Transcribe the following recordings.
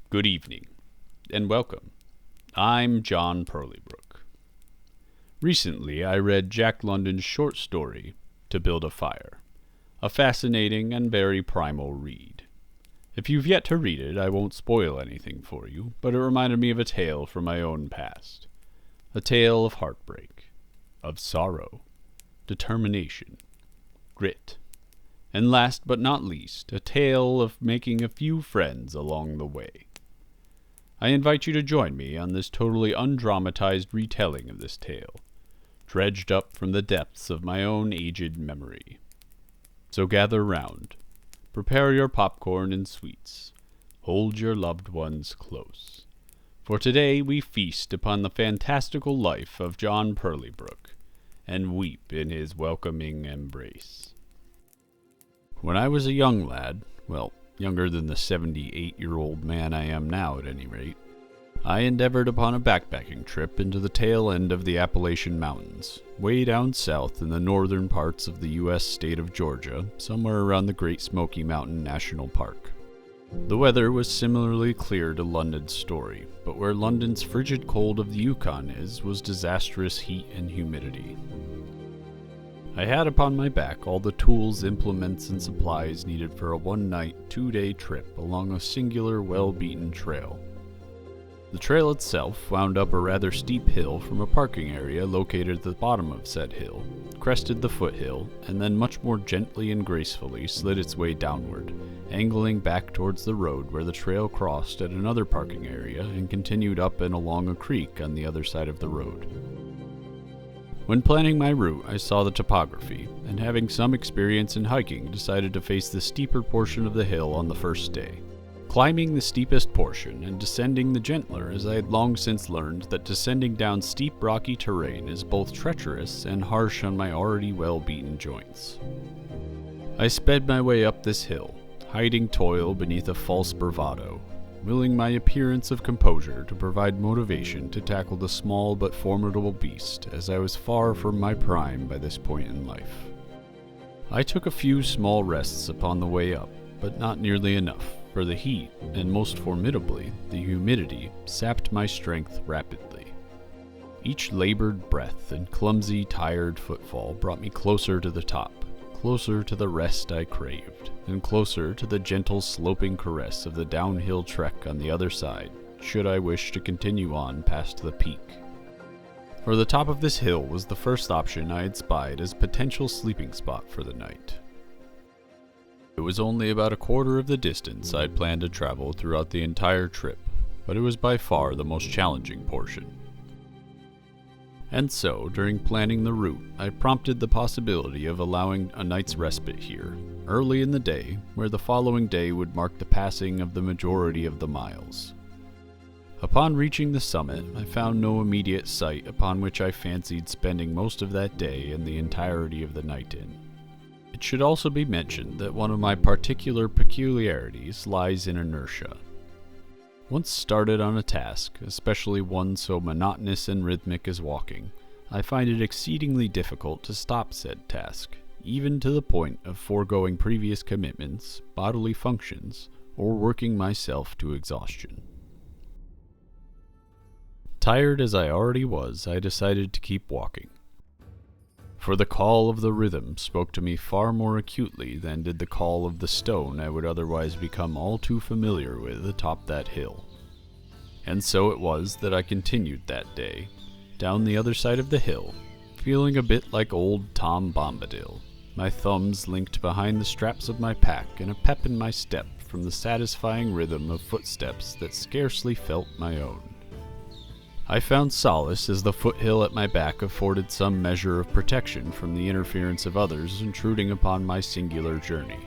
Good evening, and welcome. I'm John Purleybrook. Recently, I read Jack London's short story, To Build a Fire, a fascinating and very primal read. If you've yet to read it, I won't spoil anything for you, but it reminded me of a tale from my own past. A tale of heartbreak, of sorrow, determination, grit, and last but not least, a tale of making a few friends along the way. I invite you to join me on this totally undramatized retelling of this tale, dredged up from the depths of my own aged memory. So gather round, prepare your popcorn and sweets, hold your loved ones close, for today we feast upon the fantastical life of John Purleybrook, and weep in his welcoming embrace. When I was a young lad, younger than the 78-year-old man I am now at any rate, I endeavored upon a backpacking trip into the tail end of the Appalachian Mountains, way down south in the northern parts of the U.S. state of Georgia, somewhere around the Great Smoky Mountain National Park. The weather was similarly clear to London's story, but where London's frigid cold of the Yukon was disastrous heat and humidity. I had upon my back all the tools, implements, and supplies needed for a one-night, two-day trip along a singular, well-beaten trail. The trail itself wound up a rather steep hill from a parking area located at the bottom of said hill, crested the foothill, and then much more gently and gracefully slid its way downward, angling back towards the road where the trail crossed at another parking area and continued up and along a creek on the other side of the road. When planning my route, I saw the topography, and having some experience in hiking, decided to face the steeper portion of the hill on the first day. Climbing the steepest portion and descending the gentler, as I had long since learned that descending down steep rocky terrain is both treacherous and harsh on my already well-beaten joints. I sped my way up this hill, hiding toil beneath a false bravado, willing my appearance of composure to provide motivation to tackle the small but formidable beast, as I was far from my prime by this point in life. I took a few small rests upon the way up, but not nearly enough, for the heat, and most formidably, the humidity, sapped my strength rapidly. Each labored breath and clumsy, tired footfall brought me closer to the top, closer to the rest I craved, and closer to the gentle sloping caress of the downhill trek on the other side, should I wish to continue on past the peak. For the top of this hill was the first option I had spied as a potential sleeping spot for the night. It was only about a quarter of the distance I'd planned to travel throughout the entire trip, but it was by far the most challenging portion. And so, during planning the route, I prompted the possibility of allowing a night's respite here, early in the day, where the following day would mark the passing of the majority of the miles. Upon reaching the summit, I found no immediate site upon which I fancied spending most of that day and the entirety of the night in. It should also be mentioned that one of my particular peculiarities lies in inertia. Once started on a task, especially one so monotonous and rhythmic as walking, I find it exceedingly difficult to stop said task, even to the point of foregoing previous commitments, bodily functions, or working myself to exhaustion. Tired as I already was, I decided to keep walking. For the call of the rhythm spoke to me far more acutely than did the call of the stone I would otherwise become all too familiar with atop that hill. And so it was that I continued that day, down the other side of the hill, feeling a bit like old Tom Bombadil, my thumbs linked behind the straps of my pack and a pep in my step from the satisfying rhythm of footsteps that scarcely felt my own. I found solace as the foothill at my back afforded some measure of protection from the interference of others intruding upon my singular journey.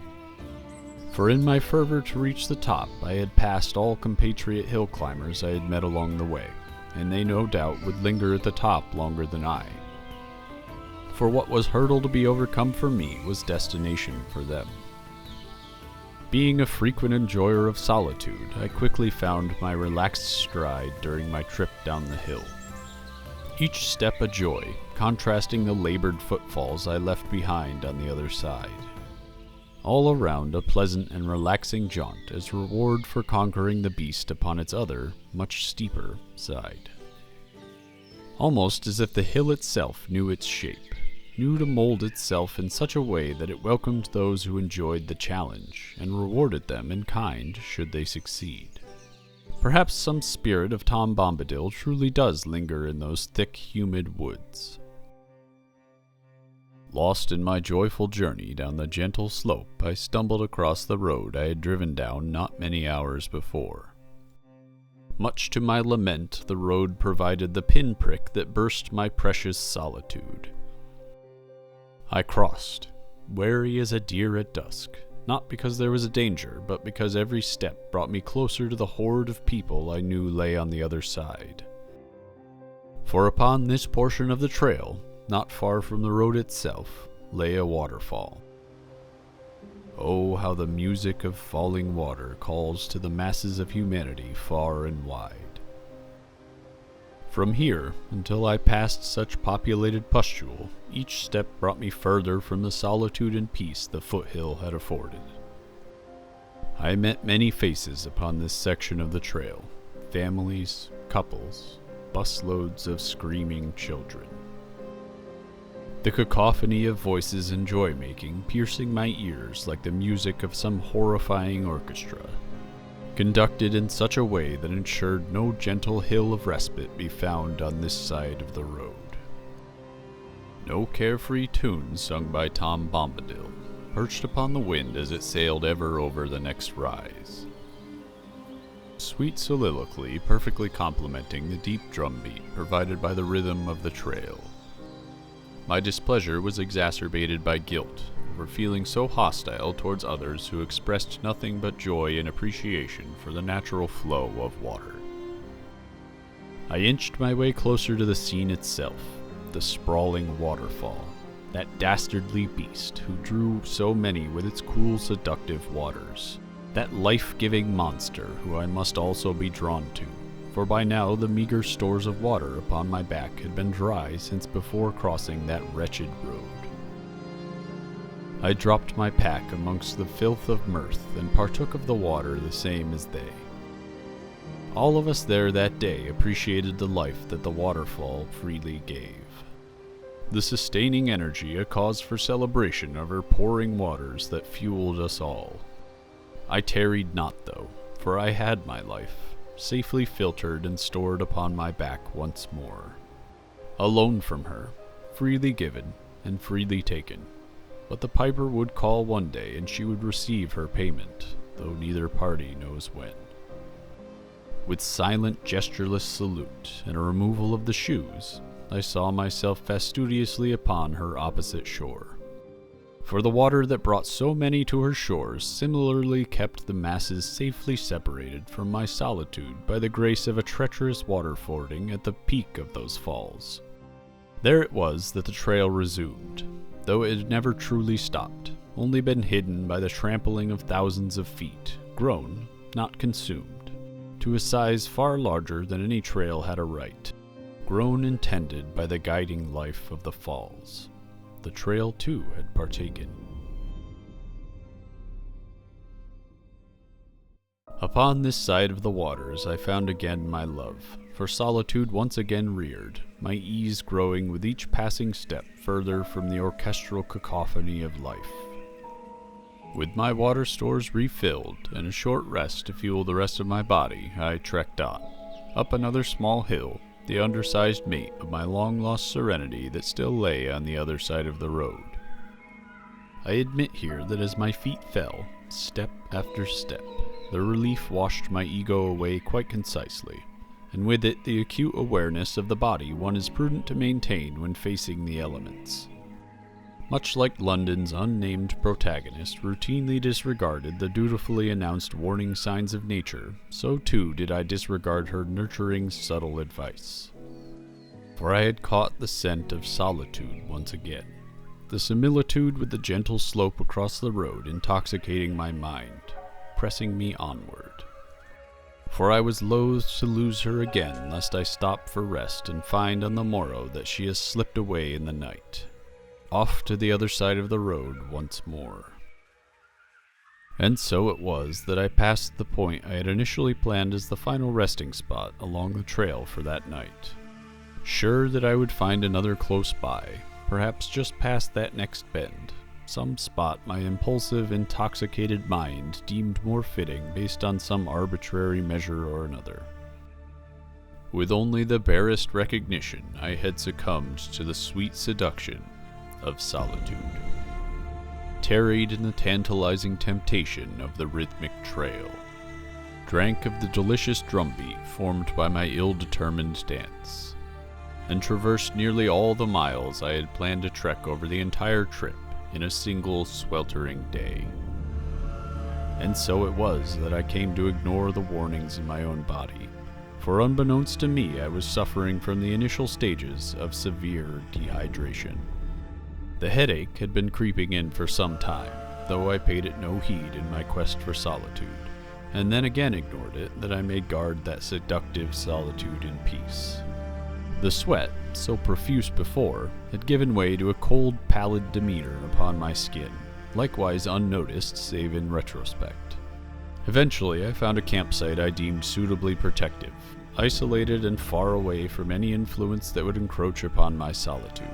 For in my fervor to reach the top, I had passed all compatriot hill climbers I had met along the way, and they no doubt would linger at the top longer than I. For what was hurdle to be overcome for me was destination for them. Being a frequent enjoyer of solitude, I quickly found my relaxed stride during my trip down the hill. Each step a joy, contrasting the labored footfalls I left behind on the other side. All around a pleasant and relaxing jaunt as reward for conquering the beast upon its other, much steeper, side. Almost as if the hill itself knew its shape, knew to mold itself in such a way that it welcomed those who enjoyed the challenge, and rewarded them in kind should they succeed. Perhaps some spirit of Tom Bombadil truly does linger in those thick, humid woods. Lost in my joyful journey down the gentle slope, I stumbled across the road I had driven down not many hours before. Much to my lament, the road provided the pinprick that burst my precious solitude. I crossed, wary as a deer at dusk, not because there was a danger, but because every step brought me closer to the horde of people I knew lay on the other side. For upon this portion of the trail, not far from the road itself, lay a waterfall. Oh, how the music of falling water calls to the masses of humanity far and wide. From here, until I passed such populated pustule, each step brought me further from the solitude and peace the foothill had afforded. I met many faces upon this section of the trail, families, couples, busloads of screaming children. The cacophony of voices and joy-making piercing my ears like the music of some horrifying orchestra, conducted in such a way that ensured no gentle hill of respite be found on this side of the road. No carefree tune sung by Tom Bombadil, perched upon the wind as it sailed ever over the next rise. Sweet soliloquy perfectly complementing the deep drumbeat provided by the rhythm of the trail. My displeasure was exacerbated by guilt over feeling so hostile towards others who expressed nothing but joy and appreciation for the natural flow of water. I inched my way closer to the scene itself, the sprawling waterfall, that dastardly beast who drew so many with its cool, seductive waters, that life-giving monster who I must also be drawn to. For by now the meager stores of water upon my back had been dry since before crossing that wretched road. I dropped my pack amongst the filth of mirth and partook of the water the same as they. All of us there that day appreciated the life that the waterfall freely gave. The sustaining energy a cause for celebration of her pouring waters that fueled us all. I tarried not though, for I had my life, safely filtered and stored upon my back once more. A loan from her, freely given and freely taken, but the piper would call one day and she would receive her payment, though neither party knows when. With silent gestureless salute and a removal of the shoes, I saw myself fastidiously upon her opposite shore. For the water that brought so many to her shores similarly kept the masses safely separated from my solitude by the grace of a treacherous water fording at the peak of those falls. There it was that the trail resumed, though it had never truly stopped, only been hidden by the trampling of thousands of feet, grown, not consumed, to a size far larger than any trail had a right, grown and tended by the guiding life of the falls. The trail, too, had partaken. Upon this side of the waters I found again my love, for solitude once again reared, my ease growing with each passing step further from the orchestral cacophony of life. With my water stores refilled, and a short rest to fuel the rest of my body, I trekked on, up another small hill, the undersized mate of my long-lost serenity that still lay on the other side of the road. I admit here that as my feet fell, step after step, the relief washed my ego away quite concisely, and with it the acute awareness of the body one is prudent to maintain when facing the elements. Much like London's unnamed protagonist routinely disregarded the dutifully announced warning signs of nature, so too did I disregard her nurturing, subtle advice. For I had caught the scent of solitude once again, the similitude with the gentle slope across the road intoxicating my mind, pressing me onward. For I was loath to lose her again, lest I stop for rest and find on the morrow that she has slipped away in the night, off to the other side of the road once more. And so it was that I passed the point I had initially planned as the final resting spot along the trail for that night. Sure that I would find another close by, perhaps just past that next bend, some spot my impulsive, intoxicated mind deemed more fitting based on some arbitrary measure or another. With only the barest recognition, I had succumbed to the sweet seduction of solitude. Tarried in the tantalizing temptation of the rhythmic trail, drank of the delicious drumbeat formed by my ill-determined dance, and traversed nearly all the miles I had planned to trek over the entire trip in a single sweltering day. And so it was that I came to ignore the warnings in my own body, for unbeknownst to me I was suffering from the initial stages of severe dehydration. The headache had been creeping in for some time, though I paid it no heed in my quest for solitude, and then again ignored it that I may guard that seductive solitude in peace. The sweat, so profuse before, had given way to a cold, pallid demeanor upon my skin, likewise unnoticed save in retrospect. Eventually I found a campsite I deemed suitably protective, isolated and far away from any influence that would encroach upon my solitude.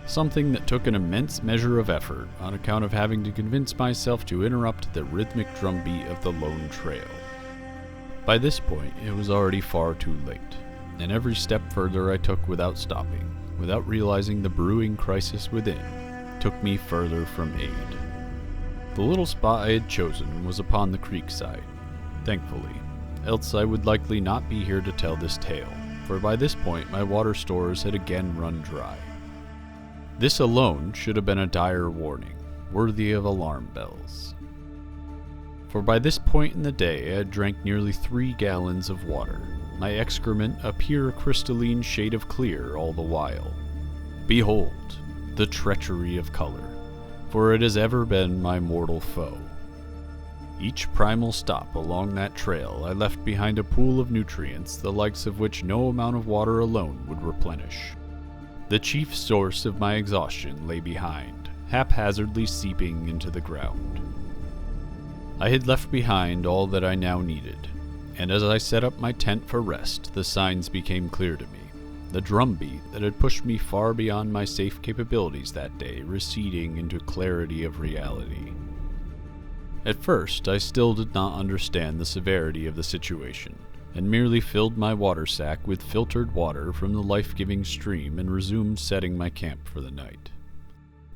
Something that took an immense measure of effort on account of having to convince myself to interrupt the rhythmic drumbeat of the lone trail. By this point, it was already far too late, and every step further I took without stopping, without realizing the brewing crisis within, took me further from aid. The little spot I had chosen was upon the creek side, thankfully, else I would likely not be here to tell this tale, for by this point my water stores had again run dry. This alone should have been a dire warning, worthy of alarm bells. For by this point in the day I had drank nearly 3 gallons of water, my excrement a pure crystalline shade of clear all the while. Behold, the treachery of color, for it has ever been my mortal foe. Each primal stop along that trail I left behind a pool of nutrients the likes of which no amount of water alone would replenish. The chief source of my exhaustion lay behind, haphazardly seeping into the ground. I had left behind all that I now needed, and as I set up my tent for rest, the signs became clear to me. The drumbeat that had pushed me far beyond my safe capabilities that day receding into clarity of reality. At first, I still did not understand the severity of the situation, and merely filled my water sack with filtered water from the life-giving stream and resumed setting my camp for the night.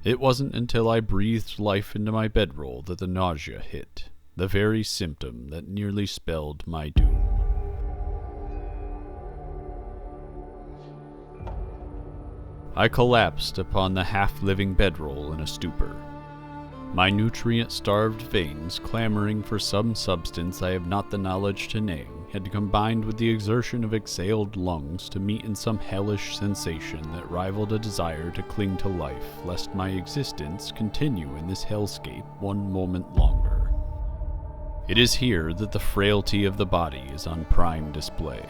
It wasn't until I breathed life into my bedroll that the nausea hit, the very symptom that nearly spelled my doom. I collapsed upon the half-living bedroll in a stupor, my nutrient-starved veins clamoring for some substance I have not the knowledge to name, had combined with the exertion of exhaled lungs to meet in some hellish sensation that rivaled a desire to cling to life, lest my existence continue in this hellscape one moment longer. It is here that the frailty of the body is on prime display.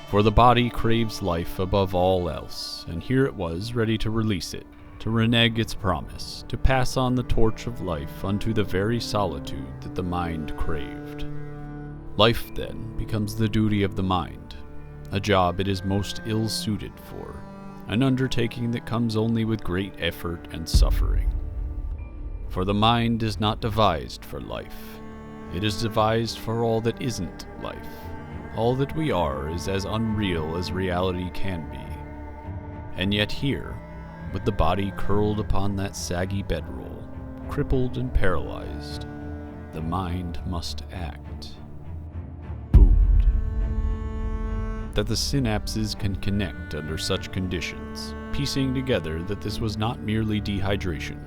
For the body craves life above all else, and here it was ready to release it, to renege its promise, to pass on the torch of life unto the very solitude that the mind craved. Life, then, becomes the duty of the mind, a job it is most ill-suited for, an undertaking that comes only with great effort and suffering. For the mind is not devised for life. It is devised for all that isn't life. All that we are is as unreal as reality can be. And yet here, with the body curled upon that saggy bedroll, crippled and paralyzed, the mind must act. Food. That the synapses can connect under such conditions, piecing together that this was not merely dehydration,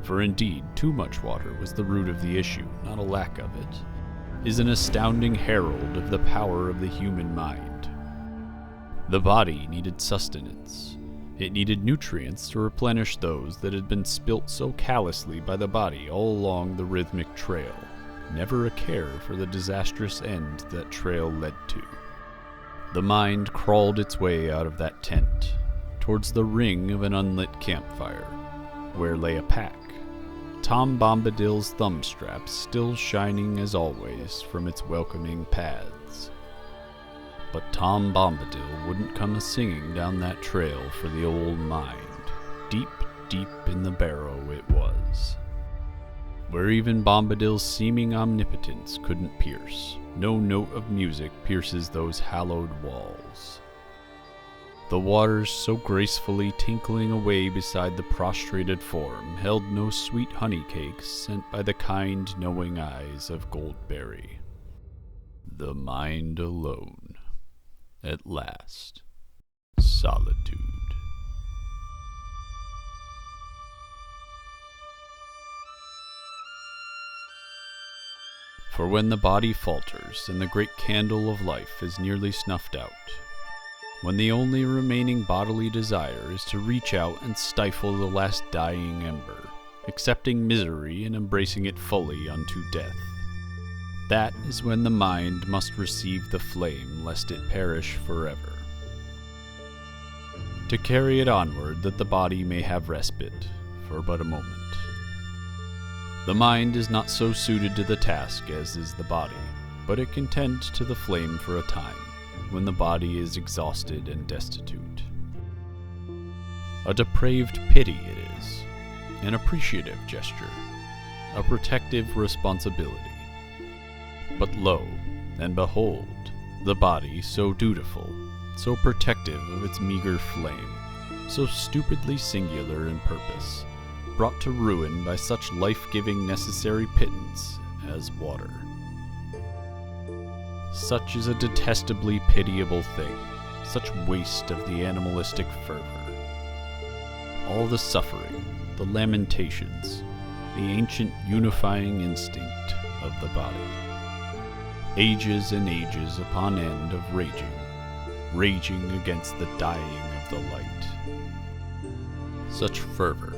for indeed too much water was the root of the issue, not a lack of it, is an astounding herald of the power of the human mind. The body needed sustenance. It needed nutrients to replenish those that had been spilt so callously by the body all along the rhythmic trail, never a care for the disastrous end that trail led to. The mind crawled its way out of that tent, towards the ring of an unlit campfire, where lay a pack, Tom Bombadil's thumb strap still shining as always from its welcoming paths. But Tom Bombadil wouldn't come a-singing down that trail for the old mind. Deep, deep in the barrow it was, where even Bombadil's seeming omnipotence couldn't pierce. No note of music pierces those hallowed walls. The waters so gracefully tinkling away beside the prostrated form held no sweet honey cakes sent by the kind, knowing eyes of Goldberry. The mind alone. At last. Solitude. For when the body falters and the great candle of life is nearly snuffed out, when the only remaining bodily desire is to reach out and stifle the last dying ember, accepting misery and embracing it fully unto death, that is when the mind must receive the flame lest it perish forever, to carry it onward that the body may have respite for but a moment. The mind is not so suited to the task as is the body, but it can tend to the flame for a time, when the body is exhausted and destitute. A depraved pity it is, an appreciative gesture, a protective responsibility. But lo, and behold, the body so dutiful, so protective of its meager flame, so stupidly singular in purpose, brought to ruin by such life-giving necessary pittance as water. Such is a detestably pitiable thing, such waste of the animalistic fervor. All the suffering, the lamentations, the ancient unifying instinct of the body. Ages and ages upon end of raging against the dying of the light. Such fervor,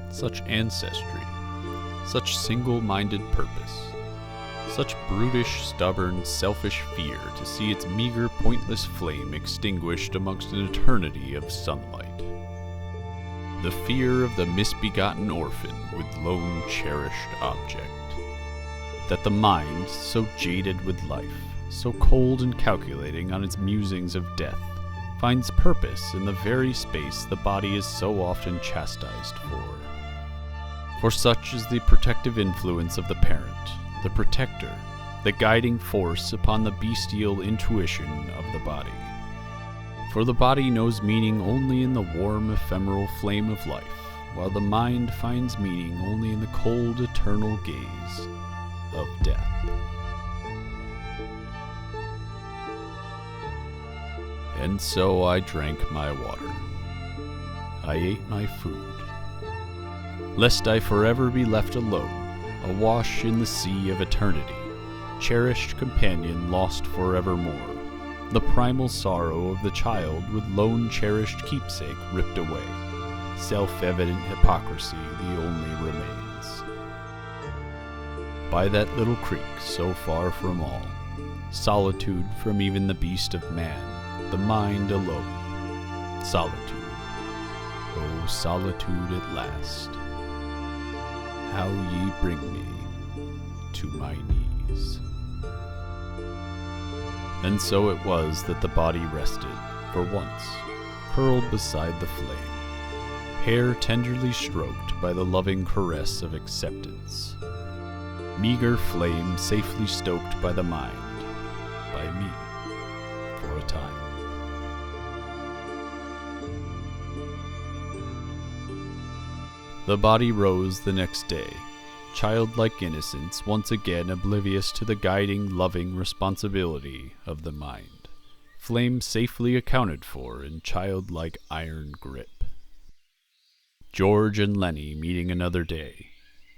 such ancestry, such single-minded purpose, such brutish, stubborn, selfish fear to see its meager, pointless flame extinguished amongst an eternity of sunlight. The fear of the misbegotten orphan with lone cherished object. That the mind, so jaded with life, so cold and calculating on its musings of death, finds purpose in the very space the body is so often chastised for. For such is the protective influence of the parent, the protector, the guiding force upon the bestial intuition of the body. For the body knows meaning only in the warm, ephemeral flame of life, while the mind finds meaning only in the cold, eternal gaze of death. And so I drank my water. I ate my food. Lest I forever be left alone, awash in the sea of eternity, cherished companion lost forevermore, the primal sorrow of the child with lone cherished keepsake ripped away, self-evident hypocrisy the only remains. By that little creek so far from all, solitude from even the beast of man, the mind alone, solitude, oh solitude at last. How ye bring me to my knees. And so it was that the body rested, for once, curled beside the flame, hair tenderly stroked by the loving caress of acceptance, meager flame safely stoked by the mind, by me, for a time. The body rose the next day, childlike innocence once again oblivious to the guiding, loving responsibility of the mind, flame safely accounted for in childlike iron grip. George and Lenny meeting another day,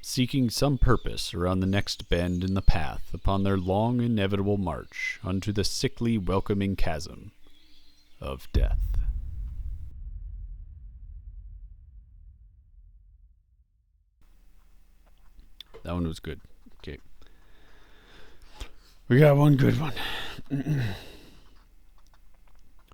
seeking some purpose around the next bend in the path upon their long inevitable march unto the sickly welcoming chasm of death. That one was good. Okay. We got one good one.